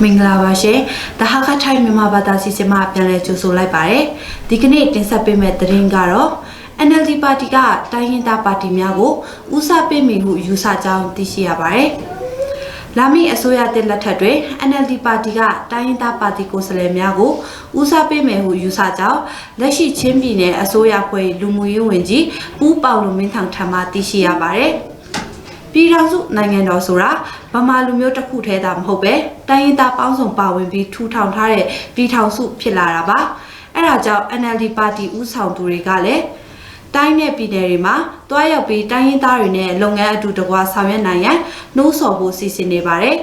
မင်္ဂလာပါရှင်။တဟာခထိုင်းမြန်မာဘာသာစီစဉ်မှာပြန်လည်ကြိုဆိုလိုက်ပါတယ်။ဒီကနေ့တင်ဆက်ပေးမယ့်သတင်းကတော့ NLD ပါတီကတိုင်းရင်းသားပါတီများကိုဦးစားပေးမိမှုယူဆကြောင်းသိရှိရပါတယ်။လာမည့်အစိုးရတဲ့လက်ထက်တွင် NLD ပါတီကတိုင်းရင်းသားပါတီကိုယ်စားလှယ်များကိုဦးစားပေးမယ်ဟုယူဆကြောင်းလက်ရှိချင်းပြည်နယ်အစိုးရဖွဲ့လူမှုရေးဝန်ကြီးဦးပေါလုံမင်းထံမှသိရှိရပါတယ်။ပြည်ထောင်စုနိုင်ငံတော်ဆိုတာဗမာလူမျိုးတစ်ခုတည်းသာမဟုတ်ပဲတိုင်းရင်းသားပေါင်းစုံပါဝင်ပြီးထူထောင်ထားတဲ့ပြည်ထောင်စုဖြစ်လာတာပါအဲဒါကြောင့် NLD ပါတီဦးဆောင်သူတွေကလည်းတိုင်းနဲ့ပြည်နယ်တွေမှာတွားရောက်ပြီးတိုင်းရင်းသားတွေနဲ့လုပ်ငန်းအတူတကွာဆောင်ရွက်နိုင်ရန်နှိုးဆော်ဖို့စီစဉ်နေပါတယ်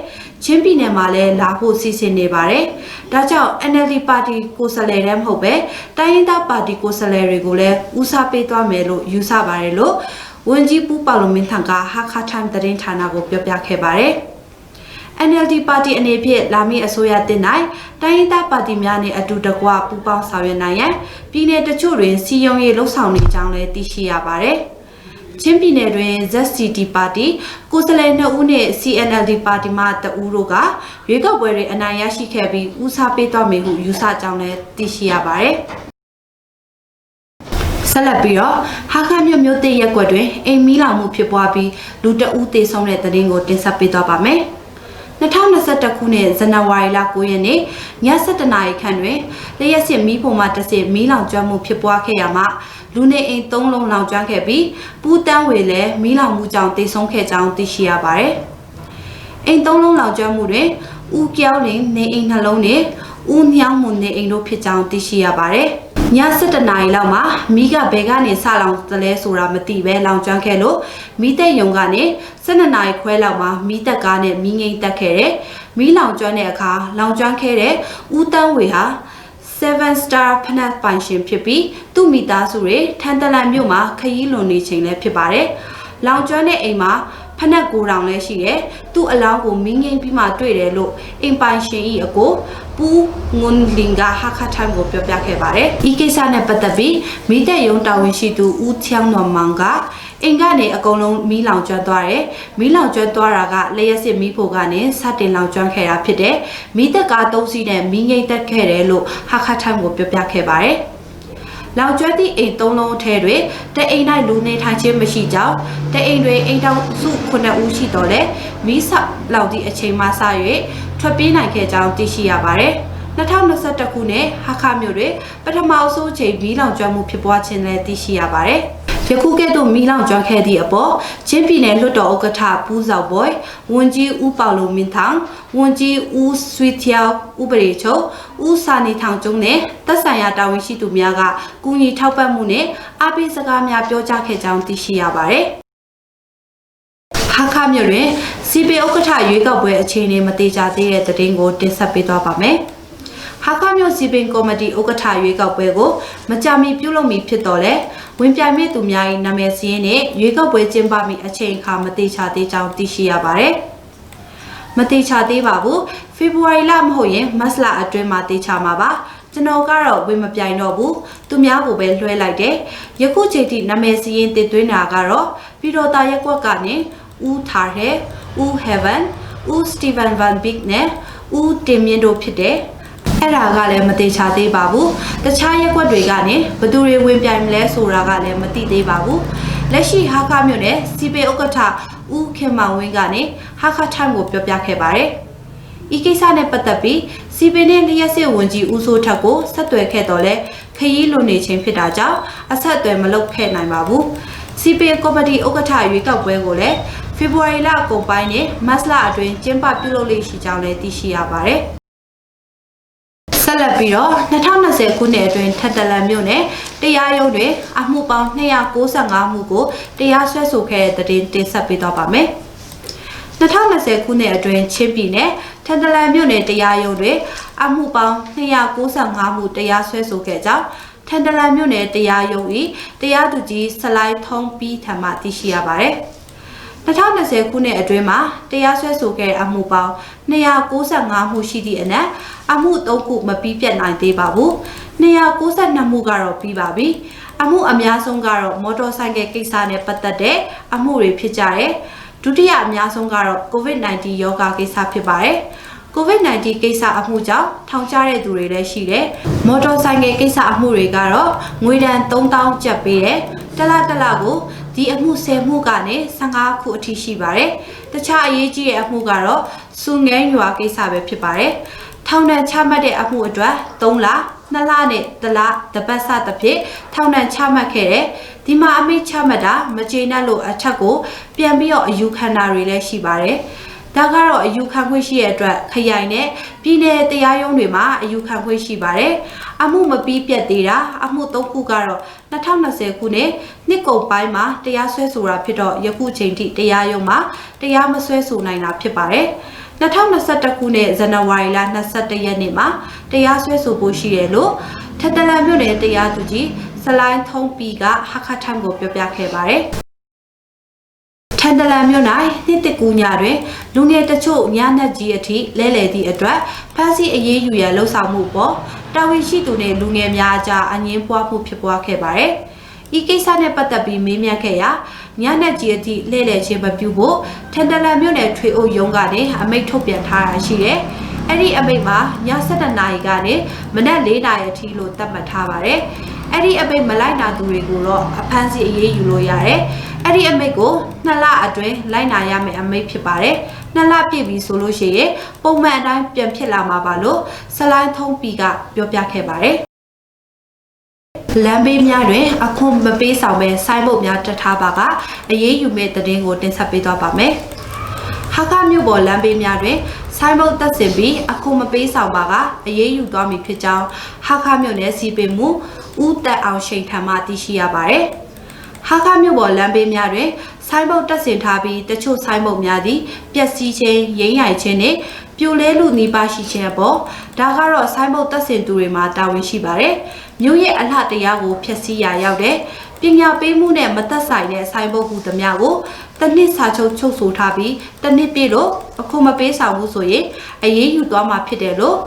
ချင်းပြည်နယ်မှာလည်းလာဖို့စီစဉ်နေပါတယ်ဒါကြောင့် NLD ပါတီကိုယ်စားလှယ်တည်းမဟုတ်ပဲတိုင်းရင်းသားပါတီကိုယ်စားလှယ်တွေကိုလည်းဦးစားပေးသွားမယ်လို့ယူဆပါတယ်လို့ဝန်ကြီးပူပါလုံမင်းထံကဟာခါထိုင်းသတင်းဌာနကိုပြောပြခဲ့ပါတယ်။ NLD ပါတီအနေဖြင့်လာမည့်အစိုးရတင်၌တိုင်းရင်းသားပါတီများနှင့်အတူတကွပူးပေါင်းဆောင်ရွက်နိုင်ရန်ပြည်내တချို့တွင်စီယုံရေးလှုပ်ဆောင်နေကြောင်းလည်းသိရှိရပါတယ်။ချင်းပြည်နယ်တွင် ZCT ပါတီကိုယ်စားလှယ်2ဦးနှင့် CNLD ပါတီမှ2ဦးတို့ကရွေးကောက်ပွဲတွင်အနိုင်ရရှိခဲ့ပြီးဦးစားပေးသွားမယ်ဟုယူဆကြောင်းလည်းသိရှိရပါတယ်။ဆက်လက်ပြီးတော့ဟာခမြို့မြို့သိရက်ကွက်တွင်အိမ်မီးလောင်မှုဖြစ်ပွားပြီးလူတအူးသေဆုံးတဲ့သတင်းကိုတင်ဆက်ပေးသွားပါမယ်။2021ခုနှစ်ဇန်နဝါရီလ9ရက်နေ့ည7:00နာရီခန့်တွင်လျှက်စစ်မီးပုံမှတစ်စစ်မီးလောင်ကျွမ်းမှုဖြစ်ပွားခဲ့ရမှာလူနေအိမ်3လုံးလောင်ကျွမ်းခဲ့ပြီးပူးတန်းဝေလည်းမီးလောင်မှုကြောင့်သေဆုံးခဲ့ကြောင်းသိရှိရပါတယ်။အိမ်3လုံးလောင်ကျွမ်းမှုတွင်ဦးကျောင်းလင်နေအိမ်2လုံးနဲ့ဦးညောင်းမွန်နေအိမ်တို့ဖြစ်ကြောင်းသိရှိရပါတယ်။ည7:00နာရီလောက်မှာမီးကဘယ်ကနေစလောင်သလဲဆိုတာမသိပဲလောင်ကျွမ်းခဲ့လို့မီးတက်ရုံကနေ12နာရီခွဲလောက်မှာမီးတက်ကားနဲ့မီးငိမ့်တက်ခဲ့တယ်။မီးလောင်ကျွမ်းတဲ့အခါလောင်ကျွမ်းခဲ့တဲ့ဦးတန်းဝေဟာ7 star ဖနက်ပိုင်ရှင်ဖြစ်ပြီးသူ့မိသားစုတွေထန်တလန်မြို့မှာခရီးလွန်နေချိန်လည်းဖြစ်ပါတယ်။လောင်ကျွမ်းတဲ့အိမ်မှာဖနက်ကိုတောင်လည်းရှိတယ်။သူ့အလောင်းကိုမီးငိမ့်ပြီးမှတွေ့တယ်လို့အိမ်ပိုင်ရှင်ဤအကိုပူငွန်လင်ကဟာခထိုင်းကိုပြောပြခဲ့ပါတယ်။ဤကိစ္စနဲ့ပတ်သက်ပြီးမိသက်ရုံတာဝန်ရှိသူဦးချောင်းတော်မောင်ကအိမ်ကနေအကုန်လုံးမီးလောင်ကျွမ်းသွားတယ်။မီးလောင်ကျွမ်းသွားတာကလျှက်စစ်မီးဖို့ကနေစတင်လောင်ကျွမ်းခဲ့တာဖြစ်တယ်။မီးသက်ကား3စီးနဲ့မီးငိမ့်တက်ခဲ့တယ်လို့ဟာခထိုင်းကိုပြောပြခဲ့ပါတယ်။လောင်ကျွမ်းသည့်အိမ်3လုံးအထဲတွင်တအိမ်၌လူနေထိုင်ခြင်းမရှိကြောင်းတအိမ်တွင်အိမ်တောင်စု9ဦးရှိတော်လဲမီးဆောက်လောက်သည့်အချိန်မှစ၍ထွက်ပြေးနိုင်ခဲ့ကြောင်းသိရှိရပါတယ်။2021ခုနှစ်ဟာခမြို့တွင်ပထမအဆုံးချိန်မီးလောင်ကျွမ်းမှုဖြစ်ပွားခြင်းလည်းသိရှိရပါတယ်။ယခုကဲ့သို့မီးလောင်ကျွမ်းခဲ့သည့်အပေါ်ချင်းပြည်နယ်လွှတ်တော်ဥက္ကဋ္ဌပူးဇော်ဘွယ်ဝန်ကြီးဦးပေါလုံမင်းထံဝန်ကြီးဦးဆွေချောင်းဥပဒေချုပ်ဦးစာနေထောင်ကျုံနဲ့သက်ဆိုင်ရာတာဝန်ရှိသူများကကူညီထောက်ပံ့မှုနဲ့အားပေးစကားများပြောကြားခဲ့ကြောင်းသိရှိရပါတယ်။ဟာခမြို့တွင်စီပီဥက္ကဋ္ဌရွေးကောက်ပွဲအခြေအနေမသေးကြသေးတဲ့သတင်းကိုတင်ဆက်ပေးသွားပါမယ်။ဟာခမြို့စီပင်ကော်မတီဥက္ကဋ္ဌရွေးကောက်ပွဲကိုမကြာမီပြုလုပ်မည်ဖြစ်တော်လဲဝင်ပြိုင်မဲ့သူများ၏နာမည်စာရင်းနဲ့ရွေးကောက်ပွဲကျင်းပမည့်အချိန်အခါမသေးချသေးကြောင်းသိရှိရပါတယ်။မသေးချသေးပါဘူး။ဖေဖော်ဝါရီလမဟုတ်ရင်မတ်လအတွင်းမှာသေချာမှာပါ။ကျွန်တော်ကတော့ဝင်မပြိုင်တော့ဘူး။သူများကိုပဲလွှဲလိုက်တယ်။ယခုချိန်ထိနာမည်စာရင်းတည်သွင်းတာကတော့ပြည်တော်သားရက်ကွက်ကနေဦးထားတဲ့ဦး Heaven ဦး Steven Van Beek နဲ့ဦးတင်မြင့်တို့ဖြစ်တယ်။အဲ့ဒါကလည်းမသေးချသေးပါဘူးတခြားရက်ွက်တွေကနေဘသူတွေဝင်ပြိုင်မလဲဆိုတာကလည်းမသိသေးပါဘူးလက်ရှိဟာခမြို့နယ်စီပေဥက္ကဋ္ဌဦးခင်မောင်ဝင်းကနေဟာခထိုင်းကိုပြောပြခဲ့ပါတယ်ဤကိစ္စနဲ့ပတ်သက်ပြီးစီပေနဲ့လျှက်စစ်ဝန်ကြီးဦးစိုးထက်ကိုဆက်သွယ်ခဲ့တော့လဲခရီးလွန်နေခြင်းဖြစ်တာကြောင့်အဆက်အသွယ်မလုပ်ခဲ့နိုင်ပါဘူးစီပေကော်မတီဥက္ကဋ္ဌရွေးကောက်ပွဲကိုလည်းဖေဖော်ဝါရီလအကုန်ပိုင်းနဲ့မတ်လအတွင်းကျင်းပပြုလုပ်လိမ့်ရှိကြောင်းလည်းသိရှိရပါတယ်ဆက်လက်ပြီးတော့2020ခုနှစ်အတွင်းထက်တလန်မြို့နယ်တရားရုံးတွင်အမှုပေါင်း295မှုကိုတရားစွဲဆိုခဲ့တဲ့တဲ့တင်ဆက်ပေးတော့ပါမယ်။2020ခုနှစ်အတွင်းချင်းပြည်နယ်ထက်တလန်မြို့နယ်တရားရုံးတွင်အမှုပေါင်း295မှုတရားစွဲဆိုခဲ့ကြောင်းထက်တလန်မြို့နယ်တရားရုံး၏တရားသူကြီးဆလိုင်းထုံးပြီးထံမှသိရှိရပါတယ်။2020ခုနှစ်အတွင်းမှာတရားစွဲဆိုခဲ့တဲ့အမှုပေါင်း295မှုရှိသည့်အနက်အမှု3ခုမပြီးပြတ်နိုင်သေးပါဘူး292မှုကတော့ပြီးပါပြီအမှုအများဆုံးကတော့မော်တော်ဆိုင်ကယ်ကိစ္စနဲ့ပတ်သက်တဲ့အမှုတွေဖြစ်ကြတယ်ဒုတိယအများဆုံးကတော့ COVID-19 ရောဂါကိစ္စဖြစ်ပါတယ် COVID-19 ကိစ္စအမှုကြောင့်ထောင်ချတဲ့သူတွေလည်းရှိတယ်။မော်တော်ဆိုင်ကကိစ္စအမှုတွေကတော့ငွေဒဏ်3000ကျပ်ပေးတယ်။တစ်လကိုဒီအမှု10မှုကနေ15ခုအထိရှိပါတယ်။တခြားအရေးကြီးတဲ့အမှုကတော့စုငဲရွာကိစ္စပဲဖြစ်ပါတယ်။ထောင်ဒဏ်ချမှတ်တဲ့အမှုအတွက်3လ2လနဲ့1လတပတ်စသဖြင့်ထောင်ဒဏ်ချမှတ်ခဲ့တယ်။ဒီမှာအမိန့်ချမှတ်တာမကျေနပ်လို့အထက်ကိုပြန်ပြီးတော့အယူခံတာတွေလည်းရှိပါတယ်။ဒါကတော့အယူခံခွင့်ရှိတဲ့အတွက်ခရိုင်နဲ့ပြည်내တရားရုံးတွေမှာအယူခံခွင့်ရှိပါတယ်။အမှုမပြီးပြတ်သေးတာအမှု3ခုကတော့2020ခုနှစ်ကုန်ပိုင်းမှာတရားစွဲဆိုတာဖြစ်တော့ယခုချိန်ထိတရားရုံးမှာတရားမစွဲဆိုနိုင်တာဖြစ်ပါတယ်။2021ခုနှစ်ဇန်နဝါရီလ22ရက်နေ့မှာတရားစွဲဆိုဖို့ရှိတယ်လို့ထက်တလန်မြို့နယ်တရားသူကြီးစလိုင်းထုံးပီကဟာခတ်ထမ်ကိုပြောပြခဲ့ပါတယ်။ထန်တလန်မြို့၌နှစ်တကူညတွင်လူငယ်တချို့ညနက်ကြီးအထိလဲလှယ်သည့်အတွက်ဖမ်းဆီးအရေးယူရန်လှုံ့ဆော်မှုပေါ်တာဝန်ရှိသူနှင့်လူငယ်များအကြားအငြင်းပွားမှုဖြစ်ပွားခဲ့ပါတယ်။ဤကိစ္စနဲ့ပတ်သက်ပြီးမေးမြန်းခဲ့ရာညနက်ကြီးအထိလဲလှယ်ခြင်းမပြုဖို့ထန်တလန်မြို့နယ်ထွေအုပ်ရုံးကနေအမိန့်ထုတ်ပြန်ထားတာရှိတယ်။အဲ့ဒီအမိန့်မှာည7:00နာရီကနေမနက်4:00နာရီအထိလို့သတ်မှတ်ထားပါတယ်။အဲ့ဒီအမိန့်မလိုက်နာသူတွေကိုတော့အဖမ်းဆီးအရေးယူလို့ရတယ်။အဲ့ဒီအမိန့်ကို2လအတွင်းလိုက်နာရမယ့်အမိန့်ဖြစ်ပါတယ်။2လပြည့်ပြီဆိုလို့ရှိရင်ပုံမှန်အတိုင်းပြန်ဖြစ်လာမှာပါလို့စလိုင်းထုံးပီကပြောပြခဲ့ပါတယ်။လမ်းဘေးများတွင်အခုမပေးဆောင်ပဲဆိုင်းဘုတ်များတထားပါကအရေးယူမဲ့သတင်းကိုတင်ဆက်ပေးသွားပါမယ်။ဟာကမြို့ပေါ်လမ်းဘေးများတွင်ဆိုင်းဘုတ်တက်ဆင်ပြီးအခုမပေးဆောင်ပါကအရေးယူသွားမည်ဖြစ်ကြောင်းဟာခမြို့နယ်စီပင်မှုဦးတက်အောင်ရှိန်ထံမှသိရှိရပါတယ်။ဟာခမြို့ပေါ်လမ်းဘေးများတွင်ဆိုင်းဘုတ်တက်ဆင်ထားပြီးတချို့ဆိုင်းဘုတ်များသည်ပျက်စီးခြင်း၊ရိမ့်ရိုက်ခြင်းနှင့်ပြိုလဲလူနီးပါးရှိခြင်းအပေါ်ဒါကတော့ဆိုင်းဘုတ်တက်ဆင်သူတွေမှာတာဝန်ရှိပါတယ်။မြို့ရဲ့အလှတရားကိုဖျက်ဆီးရာရောက်တဲ့ပညာပေးမှုနဲ့မသက်ဆိုင်တဲ့ဆိုင်းဘုတ်ဟုသမျှကိုတစ်နှစ်စာချုပ်ချုပ်ဆိုထားပြီးတစ်နှစ်ပြည့်လို့အခုမပေးဆောင်ဘူးဆိုရင်အရေးယူသွားမှာဖြစ်တယ်လို့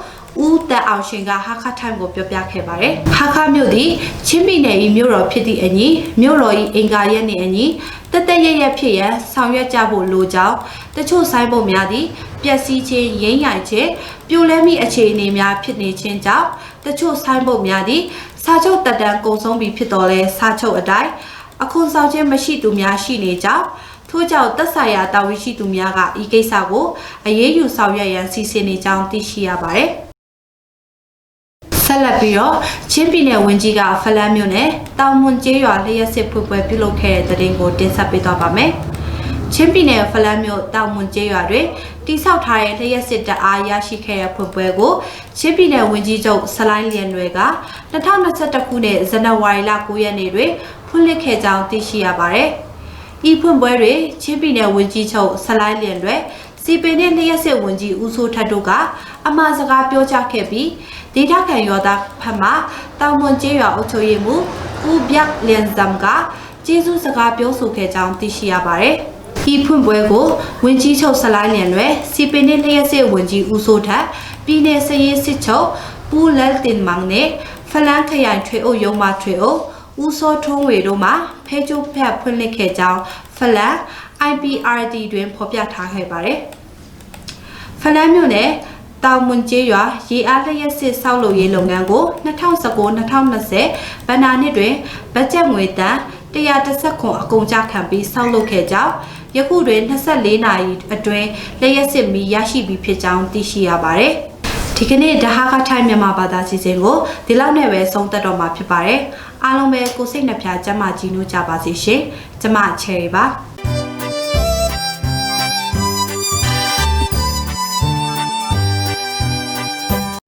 ဦးတက်အောင်ရှင်ကဟာခတ်ထိုင်ကိုပြောပြခဲ့ပါတယ်။ဟာခမြို့သည်ချင်းပြည်နယ်၏မြို့တော်ဖြစ်သည့်အညီမြို့တော်၏အင်္ဂါရက်နှင့်အညီတသက်ရရဖြစ်ရန်ဆောင်ရွက်ကြဖို့လိုကြောင်းတချို့ဆိုင်းဘုတ်များသည်ပျက်စီးခြင်း၊ရိမ့်ရိုက်ခြင်း၊ပြိုလဲမိအခြေအနေများဖြစ်နေခြင်းကြောင့်တချို့ဆိုင်းဘုတ်များသည်စာချုပ်တက်တန်းကုန်ဆုံးပြီဖြစ်တော်လဲစာချုပ်အတိုင်းအခွန်ဆောင်ခြင်းမရှိသူများရှိနေကြောင်းထို့ကြောင့်သက်ဆိုင်ရာတာဝန်ရှိသူများကဤကိစ္စကိုအရေးယူဆောင်ရွက်ရန်စီစဉ်နေကြောင်းသိရှိရပါတယ်။ဆက်လက်ပြီးတော့ချင်းပြည်နယ်ဝန်ကြီးကဖလန်းမြို့နယ်တောင်မွန်ကျေးရွာလျှက်စစ်ဖွပွဲပြုလုပ်ခဲ့တဲ့တဲ့တင်ကိုတင်ဆက်ပေးသွားပါမယ်။ချင်းပြည်နယ်ဖလန်းမြို့တောင်မွန်ကျေးရွာတွင်တိစောက်ထားတဲ့လျှက်စစ်တပ်အားရရှိခဲ့တဲ့ဖွပွဲကိုချင်းပြည်နယ်ဝန်ကြီးချုပ်ဆလိုင်းလျန်တွေက2021ခုနှစ်ဇန်နဝါရီလ9ရက်နေ့တွင်ဖွင့်လှစ်ခဲ့ကြောင်းသိရှိရပါတယ်။ဤဖွင့်ပွဲတွင်ချင်းပြည်နယ်ဝန်ကြီးချုပ်ဆလိုင်းလျန်တွေစီပင်နဲ့လျှက်စစ်ဝန်ကြီးဦးစိုးထက်တို့ကအမှားစကားပြောကြားခဲ့ပြီးဒေသခံရွာသားဖက်မှတောင်မွန်ကျေးရွာအုပ်ချုပ်ရေးမှူးဦးဗျက်လျန်ဇမ်ကကျေးဇူးစကားပြောဆိုခဲ့ကြောင်းသိရှိရပါတယ်။ဒီဖွင့်ပွဲကိုဝန်ကြီးချုပ်ဆလိုင်းလျန်တွေစီပင်နဲ့လျှက်စစ်ဝန်ကြီးဦးစိုးထက်ပြည်내စရေးစစ်ချုပ်ပူလက်တင်မောင်နဲ့ဖလန်းခရိုင်ထွေအုပ်ရုံးမှထွေအုပ်ဦးစောထွန်းဝေတို့မှဖဲကျိုးဖက်ဖွင့်လှစ်ခဲ့ကြောင်းဖလန်း IPRD တွင်ဖော်ပြထားခဲ့ပါတယ်။ဖလန်းမြို့နယ်တောင်မွန်ကျေးရွာရေအားလျှက်စစ်ဆောက်လုပ်ရေးလုပ်ငန်းကို2019-2020ဘဏ္ဍာနှစ်တွင်ဘတ်ဂျက်ငွေတန်110ခွန်အကုန်ကျခံပြီးဆောက်လုပ်ခဲ့ကြောင်းယခုတွင်24နာရီအတွင်းလျှက်စစ်မီရရှိပြီးဖြစ်ကြောင်းသိရှိရပါတယ်။ဒီကနေ့ဒဟာကထိုင်းမြန်မာဘာသာစီစဉ်ကိုဒီလောက်နဲ့ပဲဆုံးသက်တော့မှာဖြစ်ပါတယ်။အားလုံးပဲကိုစိတ်နှပြကျမ်းမာကြည်နူးကြပါစေရှင်။ကျမချယ်ရီပါ။